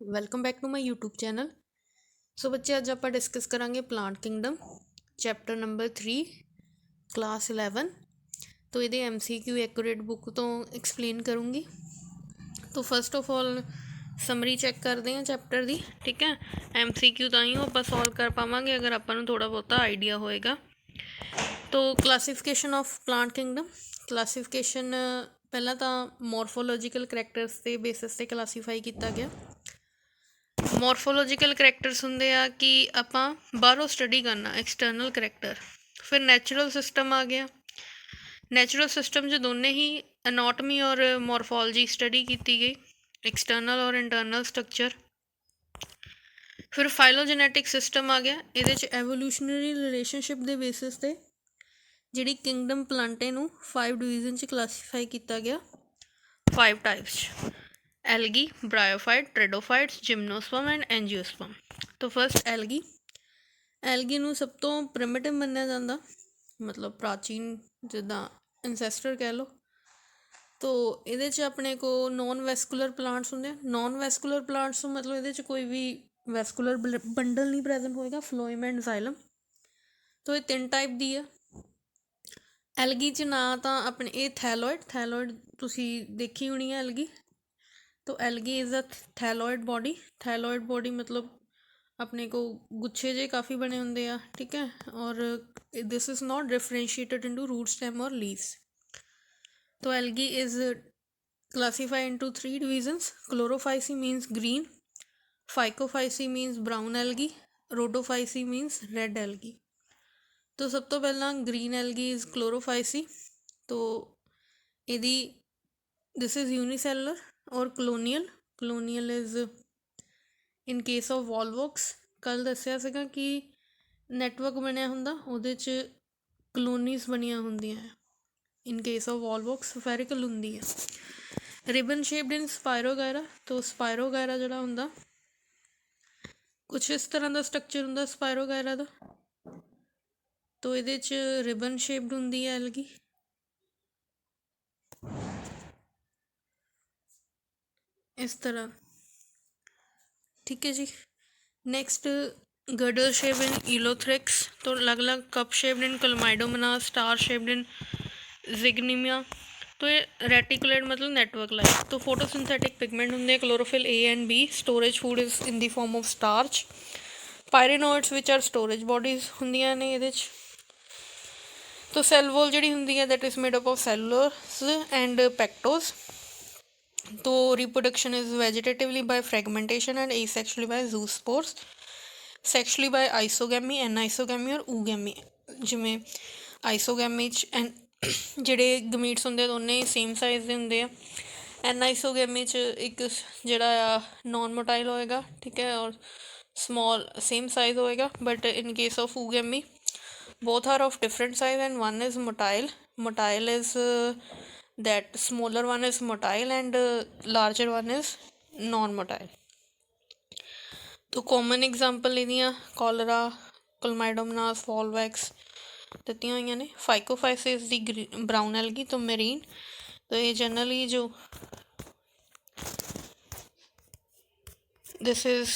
Welcome back to my YouTube channel. So ਬੱਚੇ ਅੱਜ ਆਪਾਂ ਡਿਸਕਸ ਕਰਾਂਗੇ plant kingdom chapter number 3 class 11 ਤੋਂ ਇਹਦੇ MCQ ਐਕੂਰੇਟ ਬੁੱਕ ਤੋਂ ਐਕਸਪਲੇਨ ਕਰੂੰਗੀ। ਤੋਂ first of all summary check ਕਰਦੇ ਹਾਂ ਚੈਪਟਰ ਦੀ, ਠੀਕ ਹੈ। MCQ ਤਾਂ ਹੀ ਉਹ ਆਪਾਂ ਸੋਲਵ ਕਰ ਪਾਵਾਂਗੇ ਅਗਰ ਆਪਾਂ ਨੂੰ ਥੋੜ੍ਹਾ ਬਹੁਤਾ ਆਈਡੀਆ ਹੋਏਗਾ। ਤੋਂ classification of plant Kingdom, classification ਪਹਿਲਾਂ ਤਾਂ ਮੋਰਫੋਲੋਜੀਕਲ ਕਰੈਕਟਰਸ ਦੇ ਬੇਸਿਸ 'ਤੇ ਕਲਾਸੀਫਾਈ ਕੀਤਾ ਗਿਆ। ਮੋਰਫੋਲੋਜੀਕਲ ਕਰੈਕਟਰਸ ਹੁੰਦੇ ਆ ਕਿ ਆਪਾਂ ਬਾਹਰੋਂ ਸਟੱਡੀ ਕਰਨਾ, ਐਕਸਟਰਨਲ ਕਰੈਕਟਰ। ਫਿਰ ਨੈਚੁਰਲ ਸਿਸਟਮ ਆ ਗਿਆ। ਨੈਚੁਰਲ ਸਿਸਟਮ 'ਚ ਦੋਨੇ ਹੀ ਅਨੋਟਮੀ ਔਰ ਮੋਰਫੋਲੋਜੀ ਸਟੱਡੀ ਕੀਤੀ ਗਈ, ਐਕਸਟਰਨਲ ਔਰ ਇੰਟਰਨਲ ਸਟਰਕਚਰ। ਫਿਰ ਫਾਈਲੋਜੈਨੇਟਿਕ ਸਿਸਟਮ ਆ ਗਿਆ। ਇਹਦੇ 'ਚ ਐਵੋਲੂਸ਼ਨਰੀ ਰਿਲੇਸ਼ਨਸ਼ਿਪ ਦੇ ਬੇਸਿਸ 'ਤੇ ਜਿਹੜੀ ਕਿੰਗਡਮ ਪਲਾਂਟੇ ਨੂੰ 5 ਡਿਵੀਜ਼ਨ 'ਚ ਕਲਾਸੀਫਾਈ ਕੀਤਾ ਗਿਆ, 5 ਟਾਈਪਸ 'ਚ: ਐਲਗੀ, ਬ੍ਰਾਇਓਫਾਈਟ, ਟ੍ਰੇਡੋਫਾਈਟਸ, ਜਿਮਨੋਸਪਰਮ ਐਂਡ ਐਂਜੀਓਸਪਰਮ। ਤੋਂ ਫਸਟ ਐਲਗੀ। ਐਲਗੀ ਨੂੰ ਸਭ ਤੋਂ ਪ੍ਰਿਮਿਟਿਵ ਮੰਨਿਆ ਜਾਂਦਾ, ਮਤਲਬ ਪ੍ਰਾਚੀਨ, ਜਿੱਦਾਂ ਐਨਸੈਸਟਰ ਕਹਿ ਲਓ। ਤੋ ਇਹਦੇ 'ਚ ਆਪਣੇ ਕੋਲ ਨੋਨ ਵੈਸਕੂਲਰ ਪਲਾਂਟਸ ਹੁੰਦੇ ਆ। ਨੋਨ ਵੈਸਕੂਲਰ ਪਲਾਂਟਸ ਮਤਲਬ ਇਹਦੇ 'ਚ ਕੋਈ ਵੀ ਵੈਸਕੂਲਰ ਬੰਡਲ ਨਹੀਂ ਪ੍ਰੈਜ਼ੈਂਟ ਹੋਏਗਾ, ਫਲੋਇਮ ਐਂਡ ਜ਼ਾਈਲਮ। ਤੋ ਇਹ 3 ਟਾਈਪ ਦੀ ਆ ਐਲਗੀ 'ਚ। ਨਾ ਤਾਂ ਆਪਣੇ ਇਹ ਥੈਲੋਇਡ ਤੁਸੀਂ ਦੇਖੀ ਹੋਣੀ ਹੈ ਐਲਗੀ। ਤੋ ਐਲਗੀ ਇਜ਼ ਅ ਥੈਲੋਇਡ ਬੋਡੀ ਮਤਲਬ ਆਪਣੇ ਕੋਲ ਗੁੱਛੇ ਜਿਹੇ ਕਾਫੀ ਬਣੇ ਹੁੰਦੇ ਆ, ਠੀਕ ਹੈ। ਔਰ this is not differentiated into root stem ਔਰ ਲੀਵਸ। ਤੋ algae is classified into 3 divisions. Chlorophyceae means green, Phycophyceae means brown algae, Rhodophyceae means red algae. तो सब तो पहला ग्रीन एल्गी इज़ क्लोरोफाइसी। तो ਇਹਦੀ दिस इज़ यूनिसेलुलर और colonial is in case of volvox. ਕੱਲ੍ਹ ਦੱਸਿਆ ਸੀਗਾ ਕਿ ਨੈਟਵਰਕ ਬਣਿਆ ਹੁੰਦਾ, ਉਹਦੇ 'ਚ ਕਲੋਨੀਜ਼ ਬਣੀਆਂ ਹੁੰਦੀਆਂ। ਇਨ ਕੇਸ ਆਫ ਵॉलਵॉक्स ਸਫੈਰਿਕਲ ਹੁੰਦੀ ਹੈ। ਰਿਬਨ ਸ਼ੇਪਡ ਇਨ ਸਪਾਇਰੋਗਾਇਰਾ। ਤੋਂ ਸਪਾਇਰੋਗਾਇਰਾ ਜਿਹੜਾ ਹੁੰਦਾ ਕੁਛ ਇਸ ਤਰ੍ਹਾਂ ਦਾ ਸਟਰਕਚਰ ਹੁੰਦਾ ਸਪਾਇਰੋਗਾਇਰਾ ਦਾ। ਤੋ ਇਹਦੇ 'ਚ ਰਿਬਨ ਸ਼ੇਪਡ ਹੁੰਦੀ ਹੈ ਐਲਗੀ। ਇਸ ਤਰ੍ਹਾਂ, ਠੀਕ ਹੈ ਜੀ। Next girdle shaped in Ulothrix. ਤੋਂ ਅਲੱਗ-ਅਲੱਗ cup shaped in Chlamydomonas, star shaped in Zygnema. तो ये रेटिकुलेट मतलब नेटवर्क लाइक। तो फोटोसिंथेटिक पिगमेंट होंगे chlorophyll A and B. Storage food is in the form of starch. Pyrenoids which are storage bodies होंदियां ने इहदे च। तो सैल वॉल जिहड़ी हुंदी है that is made up of cellulose and pectose. तो reproduction is vegetatively by fragmentation and asexually by zoospores, sexually by isogamy, anisogamy और ऊगैमी। जिमें आइसोगैमी एंड ਜਿਹੜੇ ਗਮੀਟਸ ਹੁੰਦੇ ਆ ਦੋਨੇ ਸੇਮ ਸਾਈਜ਼ ਦੇ ਹੁੰਦੇ ਆ। ਐਨਾਈਸੋਗੈਮੀ 'ਚ ਇੱਕ ਜਿਹੜਾ ਆ ਨੋਨ ਮੋਟਾਈਲ ਹੋਏਗਾ, ਠੀਕ ਹੈ, ਔਰ ਸਮੋਲ ਸੇਮ ਸਾਈਜ਼ ਹੋਏਗਾ। But in case of oogamy both are of different size and one is motile is that smaller one is motile and larger one is non-motile. तो common example ਇਹਦੀਆਂ cholera, chlamydomonas, volvax ਦਿੱਤੀਆਂ ਹੋਈਆਂ ਨੇ। ਫਾਈਕੋਫਾਈਸਿਸ ਦੀ brown algae ਤੋਂ Marine. ਤਾਂ ਇਹ generally ਜੋ this is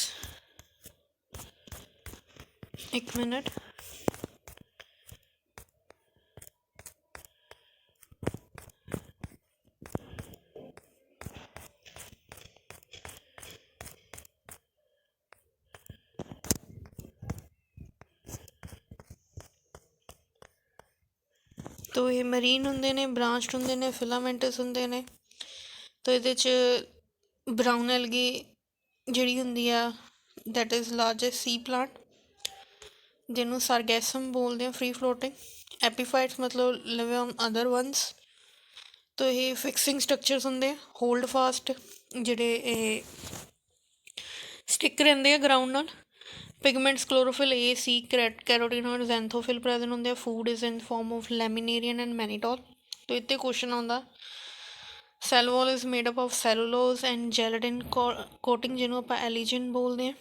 ਇੱਕ ਮਿੰਟ ਤੋ ਇਹ ਮਰੀਨ ਹੁੰਦੇ ਨੇ, ਬ੍ਰਾਂਚਡ ਹੁੰਦੇ ਨੇ, ਫਿਲਾਮੈਂਟਸ ਹੁੰਦੇ ਨੇ। ਤੋ ਇਹਦੇ 'ਚ ਬਰਾਊਨ ਐਲਗੀ ਜਿਹੜੀ ਹੁੰਦੀ ਆ that is largest C plant, ਜਿਹਨੂੰ ਸਾਰਗੈਸਮ ਬੋਲਦੇ ਆ, ਫਰੀ ਫਲੋਟਿੰਗ। ਐਪੀਫਾਈਟਸ ਮਤਲਬ ਲਿਵ ਔਨ ਅਦਰ ਵਨਸ। ਤੋ ਇਹ ਫਿਕਸਿੰਗ ਸਟਰਕਚਰਸ ਹੁੰਦੇ ਆ, ਹੋਲਡ ਫਾਸਟ, ਜਿਹੜੇ ਇਹ ਸਟਿਕ ਰਹਿੰਦੇ ਆ ਗਰਾਊਂਡ ਨਾਲ। Pigments chlorophyll A, C, carotenoid, xanthophyll present ਹੁੰਦੇ ਆ। Food is in form of laminarin and mannitol. ਤੋ ਇੱਥੇ ਕੁਐਸ਼ਨ ਆਉਂਦਾ cell wall is made up of cellulose and gelatin coating, ਜਿਹਨੂੰ ਆਪਾਂ ਐਲੀਜਨ ਬੋਲਦੇ ਹਾਂ।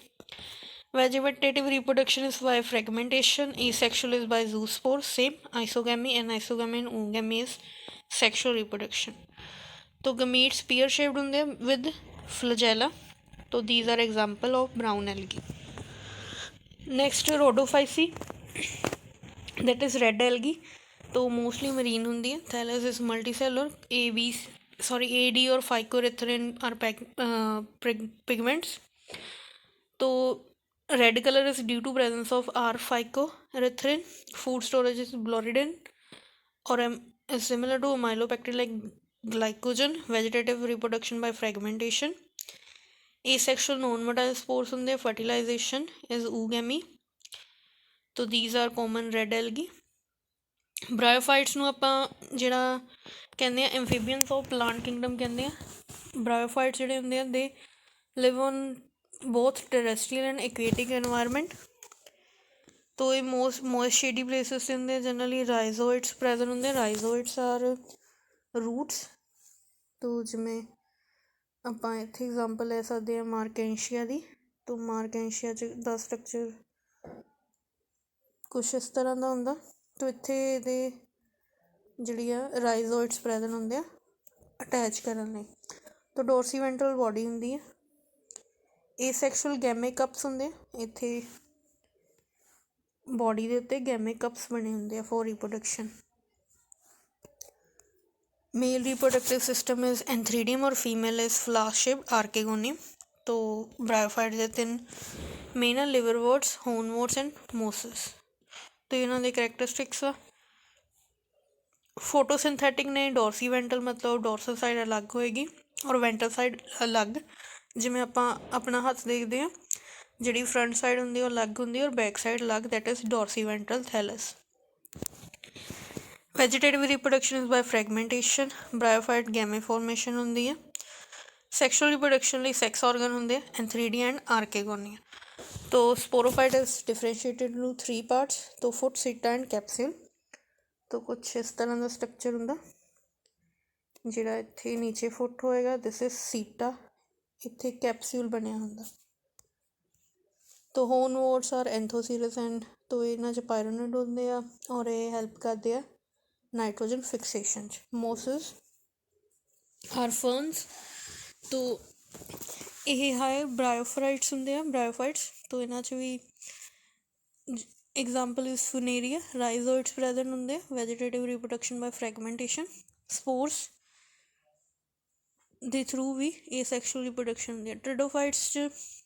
Vegetative reproduction is by fragmentation. Asexual is by zoospore, same. Isogamy, anisogamy and oogamy is sexual reproduction. ਤੋ gametes pear shaped ਹੁੰਦੇ ਆ with flagella. तो these are example of brown algae. Next Rhodophyceae, that is red algae. तो mostly marine होंगी है। Thallus is multicellular, A D और phycoerythrin are pigments. तो red colour is due to presence of R phycoerythrin. Food storage is floridean or is similar to amylopectin like glycogen. Vegetative reproduction by fragmentation. Asexual non-motile spores ਹੁੰਦੇ, fertilization is oogamy. तो these are common red algae. Bryophytes ਨੂੰ ਆਪਾਂ ਜਿਹੜਾ ਕਹਿੰਦੇ ਆ amphibians of plant kingdom ਕਹਿੰਦੇ ਆ। Bryophytes ਜਿਹੜੇ ਹੁੰਦੇ ਆ they live on both terrestrial and aquatic environment। तो ये मोस्ट शेडी प्लेसिस से होंगे। जनरली राइजोइड्स प्रेजेंट होंगे। Rhizoids are roots. तो जिमें ਆਪਾਂ ਇੱਥੇ एग्जाम्पल ले सकते हैं मार्केंशिया की। तो मार्केंशिया ਦਾ स्ट्रक्चर कुछ इस तरह का ਹੁੰਦਾ। तो ਇੱਥੇ ਇਹਦੇ ਜਿਹੜੀ ਆ ਰਾਈਜ਼ੋਇਡਸ ਪ੍ਰੈਜ਼ੈਂਟ ਹੁੰਦੇ ਆ ਅਟੈਚ ਕਰਨ ਲਈ। तो ਡੋਰਸੀ ਵੈਂਟਰਲ ਬੋਡੀ ਹੁੰਦੀ ਹੈ। ਏਸੈਕਸ਼ੁਅਲ ਗੈਮੇ ਕਪਸ ਹੁੰਦੇ ਆ। ਇੱਥੇ बॉडी के उत्ते गैमे कप्स बने होंगे for reproduction. Male reproductive system is antheridium और फीमेल इज फ्लास-शेप्ड आर्केगोनियम। तो ब्रायोफाइट के 3 मेन है लिवरवर्ट्स, होर्नवर्ट्स एंड मोसस। तो इन्हों के करैक्टरिस्टिक्स आ फोटोसिंथैटिक ने। डोरसी वेंटल मतलब डोरसल साइड अलग होएगी और वेंटल साइड अलग। जिमें आप अपना हथ देखते हैं जी फ्रंट साइड होंगी अलग होंगी और बैक साइड अलग, that is dorsiventral thallus. Vegetative reproduction is by fragmentation. Bryophyte gemmae formation होंगी है। सैक्शुअल रिप्रोडक्शन लिए सैक्स ऑर्गन होंगे एंथ्रीडिया एंड आर्केगोनिया। तो sporophyte is differentiated to 3 parts. तो फुट, सीटा एंड कैप्सूल। तो कुछ इस तरह का स्ट्रक्चर होंगे जोड़ा इत्थे नीचे फुट होएगा, दिस इज सीटा, इत्थे कैप्सूल बनया होंगे। तो होर्नवर्ट्स आर एंथोसीरस एंड तो इन्हां च पायरोनेट होंदे आ और ये हेल्प करते हैं nitrogen fixation. Mosses are ferns. तो ये हाई ब्रायोफाइट्स होंदे आ ब्रायोफाइट्स। तो इन्हां च भी एग्जाम्पल इज फुनेरिया। राइजोइड्स प्रेजेंट होंदे। Vegetative reproduction by fragmentation. Spores ਦੇ ਥਰੂ ਵੀ ਏਸੈਕਸ਼ੁਅਲ ਰਿਪਰੋਡਕਸ਼ਨ ਹੁੰਦੀ ਹੈ। ਟ੍ਰਿਡੋਫਾਈਟਸ 'ਚ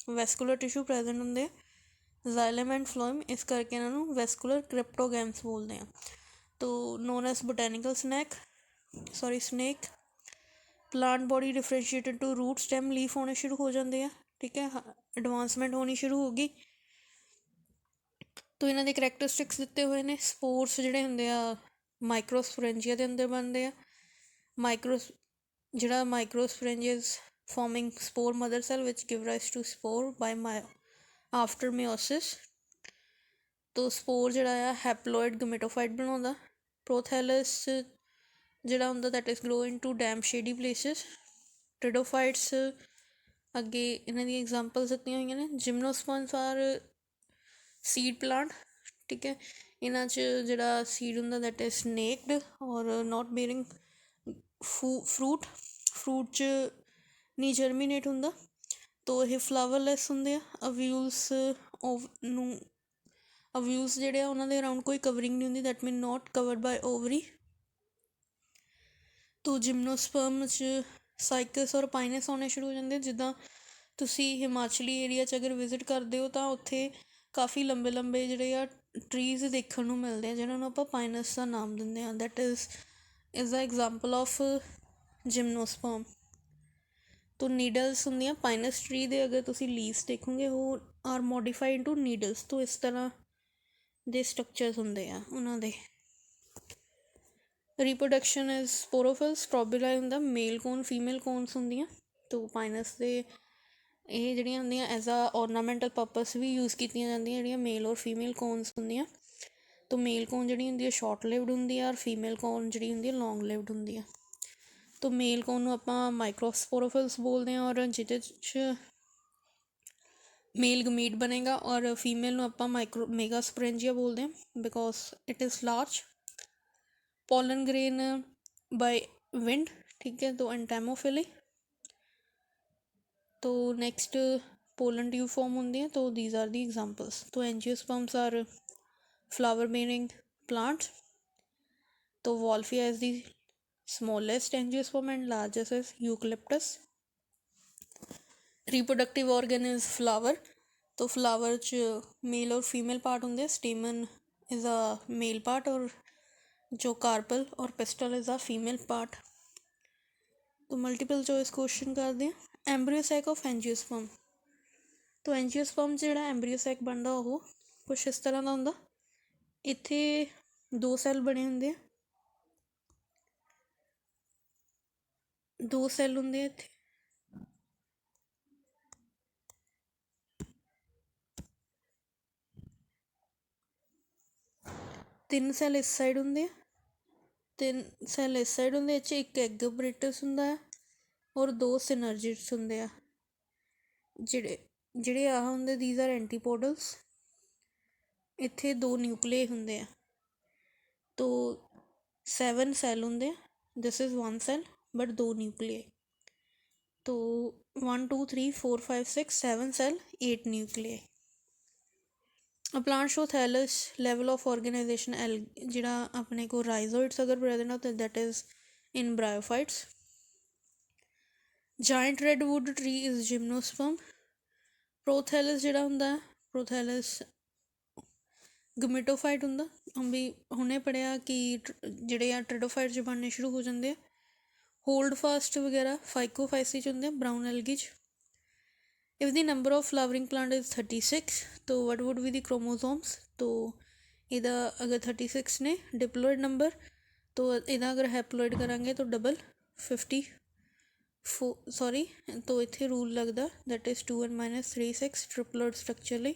ਵੈਸਕੂਲਰ ਟਿਸ਼ੂ ਪ੍ਰੈਜੈਂਟ ਹੁੰਦੇ ਆ, ਜ਼ਾਇਲਮ ਐਂਡ ਫਲੋਇਮ, ਇਸ ਕਰਕੇ ਇਹਨਾਂ ਨੂੰ ਵੈਸਕੂਲਰ ਕ੍ਰਿਪਟੋਗੈਮਸ ਬੋਲਦੇ ਆ। ਤੋ known as botanical snake. Plant body differentiated to root, stem, leaf ਹੋਣੇ ਸ਼ੁਰੂ ਹੋ ਜਾਂਦੇ ਆ। ਠੀਕ ਹੈ, ਐਡਵਾਂਸਮੈਂਟ ਹੋਣੀ ਸ਼ੁਰੂ ਹੋ ਗਈ। ਤੋ ਇਹਨਾਂ ਦੇ ਕਰੈਕਟਰਿਸਟਿਕਸ ਦਿੱਤੇ ਹੋਏ ਨੇ। ਸਪੋਰਸ ਜਿਹੜੇ ਹੁੰਦੇ ਆ ਮਾਈਕਰੋਸਪੋਰੈਂਜੀਆ ਦੇ ਅੰਦਰ ਬਣਦੇ ਆ। ਜਿਹੜਾ microsporangium forming spore mother cell which give rise to spore by after meiosis. ਤੋ ਸਪੋਰ ਜਿਹੜਾ ਆ ਹੈਪਲੋਇਡ ਗਮੇਟੋਫਾਈਟ ਬਣਾਉਂਦਾ। ਪ੍ਰੋਥੈਲਸ ਜਿਹੜਾ ਹੁੰਦਾ that is grow into damp shady places. Pteridophytes ਅੱਗੇ ਇਹਨਾਂ ਦੀਆਂ ਐਗਜ਼ਾਮਪਲਸ ਦਿੱਤੀਆਂ ਹੋਈਆਂ ਨੇ। Gymnosperms are seed plant. ਠੀਕ ਹੈ, ਇਹਨਾਂ 'ਚ ਜਿਹੜਾ ਸੀਡ ਹੁੰਦਾ ਦੈਟ ਇਜ਼ ਸਨੇਕਡ ਔਰ ਨੋਟ ਬੀਅਰਿੰਗ ਫਰੂਟ 'ਚ ਨਹੀਂ ਜਰਮੀਨੇਟ ਹੁੰਦਾ। ਤੋ ਇਹ ਫਲਾਵਰਲੈਸ ਹੁੰਦੇ ਆ। ਅਵਿਊਲਸ ਜਿਹੜੇ ਆ ਉਹਨਾਂ ਦੇ ਅਰਾਊਂਡ ਕੋਈ ਕਵਰਿੰਗ ਨਹੀਂ ਹੁੰਦੀ, that mean not covered by ovary. ਤੋ ਜਿਮਨੋਸਪਰਮ 'ਚ ਸਾਈਕਸ ਔਰ ਪਾਈਨਸ ਆਉਣੇ ਸ਼ੁਰੂ ਹੋ ਜਾਂਦੇ। ਜਿੱਦਾਂ ਤੁਸੀਂ ਹਿਮਾਚਲੀ ਏਰੀਆ 'ਚ ਅਗਰ ਵਿਜ਼ਿਟ ਕਰਦੇ ਹੋ ਤਾਂ ਉੱਥੇ ਕਾਫੀ ਲੰਬੇ ਲੰਬੇ ਜਿਹੜੇ ਆ ਟਰੀਜ਼ ਦੇਖਣ ਨੂੰ ਮਿਲਦੇ ਆ, ਜਿਹਨਾਂ ਨੂੰ ਆਪਾਂ ਪਾਈਨਸ ਦਾ ਨਾਮ ਦਿੰਦੇ ਹਾਂ। That is the example of gymnosperm. ਤੋ ਨੀਡਲਸ ਹੁੰਦੀਆਂ ਪਾਈਨਸ ਟਰੀ ਦੇ। ਅਗਰ ਤੁਸੀਂ ਲੀਵਸ ਦੇਖੋਗੇ ਉਹ ਆਰ ਮੋਡੀਫਾਈਡ ਟੂ ਨੀਡਲਸ। ਤੋਂ ਇਸ ਤਰ੍ਹਾਂ ਦੇ ਸਟਰਕਚਰਸ ਹੁੰਦੇ ਆ ਉਹਨਾਂ ਦੇ। Reproduction is ਸਪੋਰੋਫਿਲ। ਸਟ੍ਰੋਬੀਲਾਈ ਹੁੰਦਾ, ਮੇਲ ਕੋਨ, ਫੀਮੇਲ ਕੋਨਸ ਹੁੰਦੀਆਂ। ਤੋ ਪਾਈਨਸ ਦੇ ਇਹ ਜਿਹੜੀਆਂ ਹੁੰਦੀਆਂ as a ornamental purpose we use ਕੀਤੀਆਂ ਜਾਂਦੀਆਂ, ਜਿਹੜੀਆਂ ਮੇਲ ਔਰ ਫੀਮੇਲ ਕੋਨਸ ਹੁੰਦੀਆਂ। ਤੋ ਮੇਲ ਕੋਨ ਜਿਹੜੀ ਹੁੰਦੀ ਹੈ ਸ਼ਾਰਟ ਲਿਵਡ ਹੁੰਦੀ ਆ ਔਰ ਫੀਮੇਲ ਕੋਨ ਜਿਹੜੀ ਹੁੰਦੀ ਹੈ ਲੌਂਗ ਲਿਵਡ ਹੁੰਦੀ ਆ। ਤੋ ਮੇਲ ਕੋਨ ਨੂੰ ਆਪਾਂ ਮਾਈਕਰੋਸਪੋਰੋਫਿਲਸ ਬੋਲਦੇ ਹਾਂ ਔਰ ਜਿਹਦੇ 'ਚ ਮੇਲ ਗਮੀਟ ਬਣੇਗਾ ਔਰ ਫੀਮੇਲ ਨੂੰ ਆਪਾਂ ਮੈਗਾਸਪੋਰੈਂਜੀਆ ਬੋਲਦੇ ਹਾਂ because it is large. Pollen grain by wind. ਠੀਕ ਹੈ, ਤੋ ਐਂਟੈਮੋਫਿਲੀ। तो नेक्स्ट पोलन ट्यूब फॉर्म होंगे हैं, तो दीज आर दी एग्जाम्पल्स। तो angiosperms are flower bearing plants. तो Wolffia is the smallest angiosperm and largest is eucalyptus. Reproductive organ is flower. तो फ्लावर च मेल और फीमेल पार्ट होंगे। स्टेमन इज़ अ मेल पार्ट और जो कार्पल और pistol is a female part. तो multiple choice question करते हैं। Embryo sac of angiosperm. तो एंजियोस्पर्म ਜਿਹੜਾ एम्ब्रियोसैक ਬਣਦਾ ਉਹ ਕੁਛ ਇਸ ਤਰ੍ਹਾਂ ਦਾ ਹੁੰਦਾ। ਇੱਥੇ 2 ਸੈੱਲ ਬਣੇ ਹੁੰਦੇ ਆ, 2 ਸੈੱਲ ਹੁੰਦੇ ਆ ਇੱਥੇ। ਤਿੰਨ ਸੈੱਲ ਇਸ ਸਾਈਡ ਹੁੰਦੇ ਆ, 3 ਸੈੱਲ ਇਸ ਸਾਈਡ ਹੁੰਦੇ। ਇਹ 'ਚ ਇੱਕ ਐਗ ਆਪਰੇਟਸ ਹੁੰਦਾ ਆ ਔਰ 2 ਸਿਨਰਜਿਟਸ ਹੁੰਦੇ ਆ। ਜਿਹੜੇ ਆਹ ਹੁੰਦੇ ਦੀਜ਼ ਆਰ ਐਂਟੀਪੋਡਲਸ। ਇੱਥੇ 2 ਨਿਊਕਲੀਏ ਹੁੰਦੇ ਆ। ਤੋ 7 ਸੈੱਲ ਹੁੰਦੇ ਆ। This is 1 cell but 2 ਨਿਊਕਲੀਏ। ਤੋ 1 2 3 4 5 6 7 cell 8 ਨਿਊਕਲੀਏ। A plant show thallus level of organization ਜਿਹੜਾ ਆਪਣੇ ਕੋਲ ਰਾਈਜ਼ੋਇਡਸ ਅਗਰ ਪ੍ਰੈਜ਼ੈਂਟ ਆ ਤਾਂ that is in bryophytes. Giant redwood tree is gymnosperm. Prothallus ਜਿਹੜਾ ਹੁੰਦਾ prothallus ਗਮੇਟੋਫਾਈਟ ਹੁੰਦਾ। ਵੀ ਹੁਣੇ ਪੜ੍ਹਿਆ ਕਿ ਜਿਹੜੇ ਆ ਟ੍ਰਿਡੋਫਾਈਟ 'ਚ ਬਣਨੇ ਸ਼ੁਰੂ ਹੋ ਜਾਂਦੇ ਆ। ਹੋਲਡ ਫਾਸਟ ਵਗੈਰਾ ਫਾਈਕੋਫਾਈਸੀ 'ਚ ਹੁੰਦੇ ਆ, ਬਰਾਊਨ ਐਲਗੀ 'ਚ। If the number of flowering plant is 36, तो what would be the chromosomes? तो इधर अगर 36 ने डिप्लॉयड नंबर, तो इधर अगर हैप्लॉयड करांगे तो डबल 54 सॉरी। तो इत्थे रूल लगता that is 2 and minus 3 6 triploid structurally.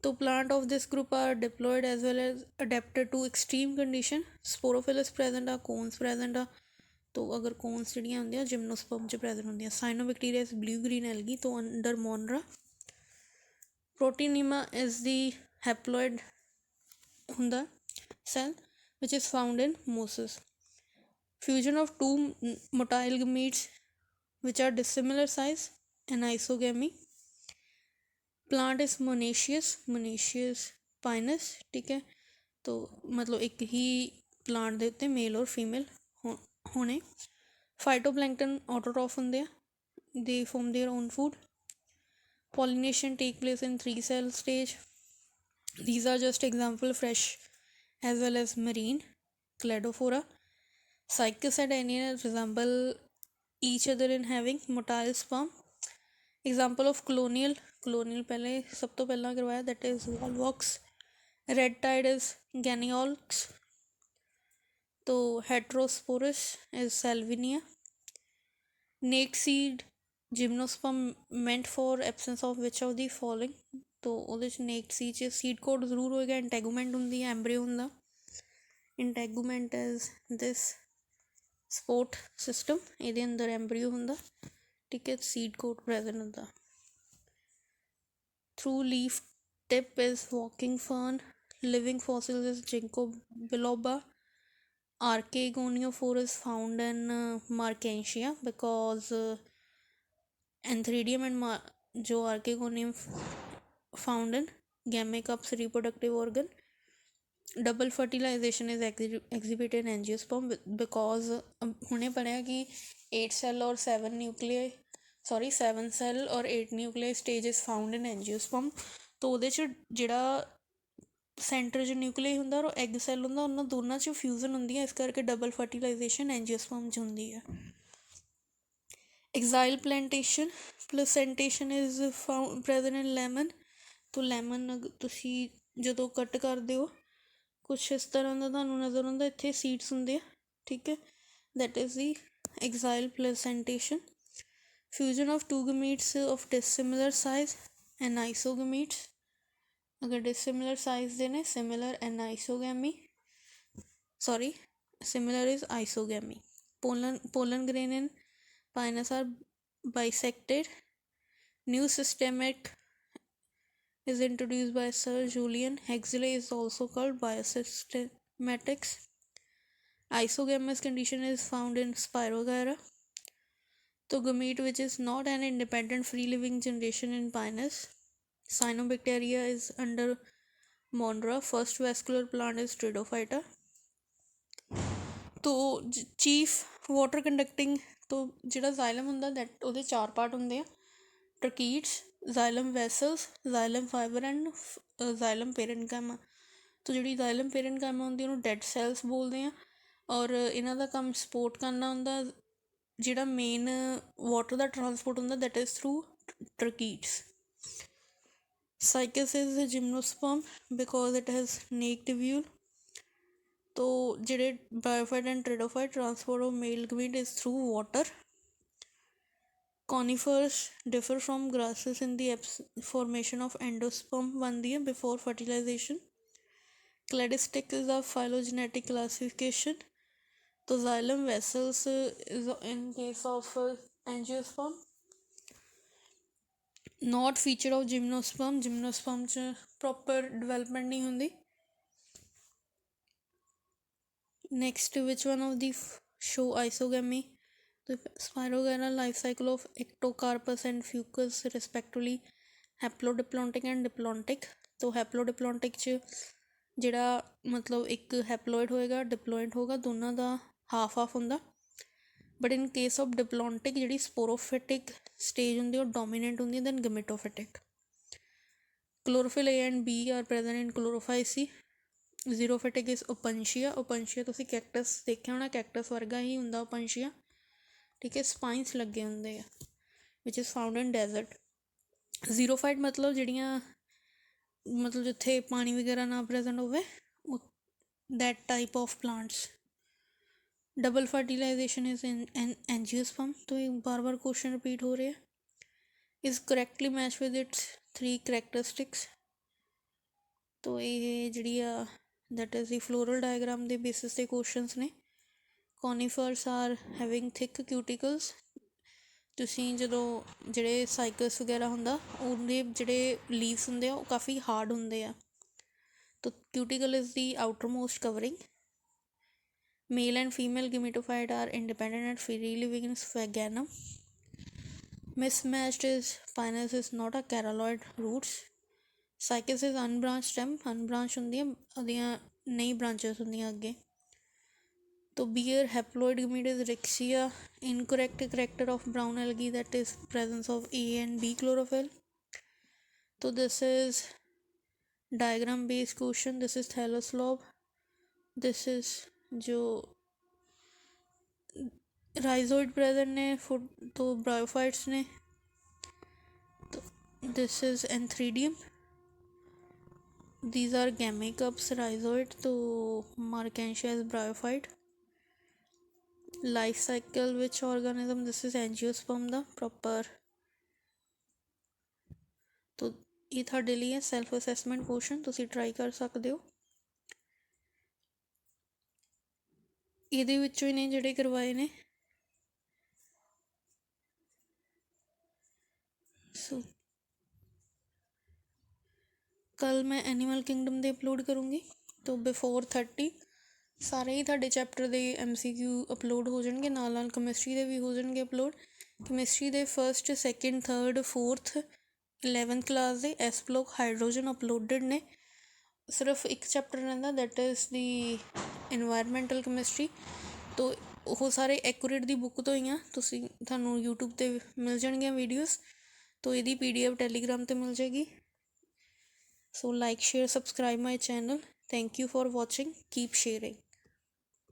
तो plant of this group are diploid as well as adapted to extreme condition. Sporophilus present are, cones present are। तो अगर कोन्स ਜਿਹੜੀਆਂ ਹੁੰਦੀਆਂ ਜਿਮਨੋਸਪਰਮ 'ਚ ਪ੍ਰੈਜ਼ੈਂਟ ਹੁੰਦੀਆਂ। Cyanobacteria is blue green algae तो under Monera. Protonema is the haploid ਹੁੰਦਾ cell which is found in mosses. Fusion of 2 motile gametes which are dissimilar size, anisogamy. Plant is monoecious pinus। ठीक है, तो मतलब एक ही plant ਦੇ ਉੱਤੇ mail और फीमेल होने। फाइटोप्लैंकटन ऑटोट्रॉफ ਹੁੰਦੇ ਆ, they form their own food. Pollination take place in 3 cell stage. These are just example fresh as well as marine cladophora. Cycas and Ania resemble each other in having motile sperm. Example of colonial पहले सब तो पहला करवाया that is volvox. Red tide is Ganiox. तो heterosporus is Salvinia. Naked seed gymnosperm meant for absence of which of the following? तो ਉਹਦੇ 'ਚ naked seed 'ਚ seed coat ਜ਼ਰੂਰ ਹੋਏਗਾ। ਇੰਟੈਗੂਮੈਂਟ ਹੁੰਦੀ ਹੈ, ਐਂਬਰੀਓ ਹੁੰਦਾ। ਇੰਟੈਗੂਮੈਂਟ ਇਜ਼ ਦਿਸ ਸਪੋਰਟ ਸਿਸਟਮ, ਇਹਦੇ ਅੰਦਰ ਐਂਬਰੀਓ ਹੁੰਦਾ। ਠੀਕ ਹੈ, ਸੀਡ ਕੋਟ ਪ੍ਰੈਜ਼ੈਂਟ ਹੁੰਦਾ। Through leaf tip is walking fern. Living fossils is ginkgo biloba. Archegoniophore is found in Markensia because Antheridium and जो Archegonium found in Gamma-cups reproductive organ. Double fertilization is exhibited in angiosperm because ਹੁਣੇ ਪੜ੍ਹਿਆ कि 8 cell और 7 nuclei 7 cell और 8 nuclei stage is found in angiosperm। तो ਉਹਦੇ 'ਚ ਜਿਹੜਾ ਸੈਂਟਰ 'ਚ ਨਿਊਕਲੀਆਈ ਹੁੰਦਾ ਔਰ ਐਗ ਸੈੱਲ ਹੁੰਦਾ, ਉਹਨਾਂ ਦੋਨਾਂ 'ਚ ਫਿਊਜ਼ਨ ਹੁੰਦੀ ਹੈ। ਇਸ ਕਰਕੇ ਡਬਲ ਫਰਟੀਲਾਈਜੇਸ਼ਨ ਐਂਜੀਓਸਪਰਮ 'ਚ ਹੁੰਦੀ ਹੈ। Axile placentation is found present in lemon. ਤੋਂ ਲੈਮਨ ਤੁਸੀਂ ਜਦੋਂ ਕੱਟ ਕਰਦੇ ਹੋ ਕੁਛ ਇਸ ਤਰ੍ਹਾਂ ਦਾ ਤੁਹਾਨੂੰ ਨਜ਼ਰ ਆਉਂਦਾ, ਇੱਥੇ ਸੀਡਸ ਹੁੰਦੇ ਆ। ਠੀਕ ਹੈ, that is the axile placentation. Fusion of 2 gametes of dissimilar size, anisogamites। अगर डिसिमिलर साइज ਦੇ ਨੇ similar anisogamy similar is isogamy. Pollen grain in pinus are bisected. New systemic is introduced by Sir Julian Huxley is also called biosystematics. Isogamous condition is found in Spirogyra. तो gamete which is not an independent free living generation in Pinus. Cyanobacteria is under Monra. First vascular plant is Stridophyta. तो chief water conducting तो ਜਿਹੜਾ ਜ਼ਾइलम ਹੁੰਦਾ that ਉਹਦੇ 4 part ਹੁੰਦੇ ਆ ਟਰਕੀਟਸ ਜ਼ਾइलम vessels ਜ਼ਾइलम fibre and ਜ਼ਾइलम ਪੇਰੈਨਕਾਈਮਾ तो ਜਿਹੜੀ ਜ਼ਾइलम ਪੇਰੈਨਕਾਈਮਾ ਹੁੰਦੀ ਉਹਨੂੰ ਡੈਡ ਸੈਲਸ ਬੋਲਦੇ ਆ ਔਰ ਇਹਨਾਂ ਦਾ ਕੰਮ ਸਪੋਰਟ ਕਰਨਾ ਹੁੰਦਾ ਜਿਹੜਾ ਮੇਨ ਵਾਟਰ ਦਾ ਟਰਾਂਸਪੋਰਟ ਹੁੰਦਾ that is through tracheids Cycas is gymnosperm because it has naked ovule तो ਜਿਹੜੇ bryophyte and pteridophyte transport of male gamete is through water. Conifers differ from grasses in the formation of endosperm ਬਣਦੀ ਹੈ before fertilization. Cladistic is a phylogenetic classification. तो xylem vessels is in case of angiosperm. Not feature of gymnosperm. Gymnosperm 'ਚ proper development ਨਹੀਂ ਹੁੰਦੀ. Next, which one of the show isogamy? The spirogyral life cycle of ectocarpus and fucus respectively haplodiploidic and diploidic. तो haplodiploidic ਚ ਜਿਹੜਾ ਮਤਲਬ ਇੱਕ ਹੈਪਲੋਇਡ ਹੋਏਗਾ diploid ਹੋਗਾ ਦੋਨਾਂ ਦਾ ਹਾਫ ਹੁੰਦਾ but in case of diplontic ਜਿਹੜੀ ਸਪੋਰੋਫਿਟਿਕ ਸਟੇਜ ਹੁੰਦੀ ਉਹ ਡੋਮੀਨੈਂਟ ਹੁੰਦੀ ਹੈ than gametophytic. Chlorophyll A and B are present in chlorophyce. Xerophytic is Opuntia. Opuntia ਤੁਸੀਂ ਕੈਕਟਸ ਦੇਖਿਆ ਹੋਣਾ ਕੈਕਟਸ ਵਰਗਾ ਹੀ ਹੁੰਦਾ ਓਪੰਸ਼ੀਆ ਠੀਕ ਹੈ ਸਪਾਈਨਸ ਲੱਗੇ ਹੁੰਦੇ ਆ which is found in desert. Xerophyte ਮਤਲਬ ਜਿਹੜੀਆਂ ਮਤਲਬ ਜਿੱਥੇ ਪਾਣੀ ਵਗੈਰਾ ਨਾ ਪ੍ਰੈਜ਼ੈਂਟ ਹੋਵੇ that type of plants. Double fertilization is in angiosperm. ਤੋਂ ਇਹ ਬਾਰ ਕੁਐਸਚਨ ਰਿਪੀਟ ਹੋ ਰਿਹਾ. Is correctly match with its 3 characteristics. ਤੋਂ ਇਹ ਜਿਹੜੀ ਆ that is the floral diagram ਦੇ ਬੇਸਿਸ 'ਤੇ ਕੁਐਸਚਨਸ ਨੇ. Conifers are having thick cuticles. ਤੁਸੀਂ ਜਦੋਂ ਜਿਹੜੇ ਸਾਈਕਸ ਵਗੈਰਾ ਹੁੰਦਾ ਉਹਦੇ ਜਿਹੜੇ ਲੀਵਸ ਹੁੰਦੇ ਆ ਉਹ ਕਾਫੀ ਹਾਰਡ ਹੁੰਦੇ ਆ. ਤਾਂ cuticle is the outer most covering. Male and female gametophyte are independent and free living in Sphagnum. Mismatched is Pinus is not a coralloid roots. Cycas is unbranched stem. Unbranched ਹੁੰਦੀਆਂ ਉਹਦੀਆਂ ਨਹੀਂ branches ਹੁੰਦੀਆਂ ਅੱਗੇ. तो beer haploid gamete is Rixia. Incorrect character of brown algae that is presence of A and B chlorophyll. So this is diagram based question. This is thallus lobe. This is जो rhizoid present ने food तो bryophytes ने. तो this is antheridium. These are Gammacups rhizoid. तो Marchantia is bryophyte. Life cycle which organism? This is angiosperm the proper. तो ਇਹ ਤੁਹਾਡੇ ਲਈ ਹੈ ਸੈਲਫ ਅਸੈਸਮੈਂਟ ਕੁਐਸਚਨ ਤੁਸੀਂ ਟਰਾਈ ਕਰ ਸਕਦੇ ਹੋ. ਇਹਦੇ ਵਿੱਚੋਂ ਹੀ ਨੇ ਜਿਹੜੇ ਕਰਵਾਏ ਨੇ. ਸੋ ਕੱਲ੍ਹ ਮੈਂ ਐਨੀਮਲ ਕਿੰਗਡਮ ਦੇ ਅਪਲੋਡ ਕਰੂੰਗੀ. ਤਾਂ ਬਿਫੋਰ 30 ਸਾਰੇ ਹੀ ਤੁਹਾਡੇ ਚੈਪਟਰ ਦੇ MCQ ਅਪਲੋਡ ਹੋ ਜਾਣਗੇ. ਨਾਲ ਕੈਮਿਸਟਰੀ ਦੇ ਵੀ ਹੋ ਜਾਣਗੇ ਅਪਲੋਡ. ਕੈਮਿਸਟਰੀ ਦੇ first second third fourth 11th class ਦੇ ਐਸ ਬਲੋਕ ਹਾਈਡਰੋਜਨ ਅਪਲੋਡਡ ਨੇ. ਸਿਰਫ ਇੱਕ ਚੈਪਟਰ ਰਹਿੰਦਾ that is the environmental chemistry. ਤੋ ਉਹ ਸਾਰੇ ਐਕੂਰੇਟ ਦੀ ਬੁੱਕ ਤੋਂ ਹੀ ਆ. ਤੁਹਾਨੂੰ YouTube 'ਤੇ ਮਿਲ ਜਾਣਗੀਆਂ ਵੀਡੀਓਜ਼. ਤੋ ਇਹਦੀ PDF ਟੈਲੀਗ੍ਰਾਮ 'ਤੇ ਮਿਲ ਜਾਏਗੀ. So like, share, subscribe my channel. Thank you for watching. Keep sharing.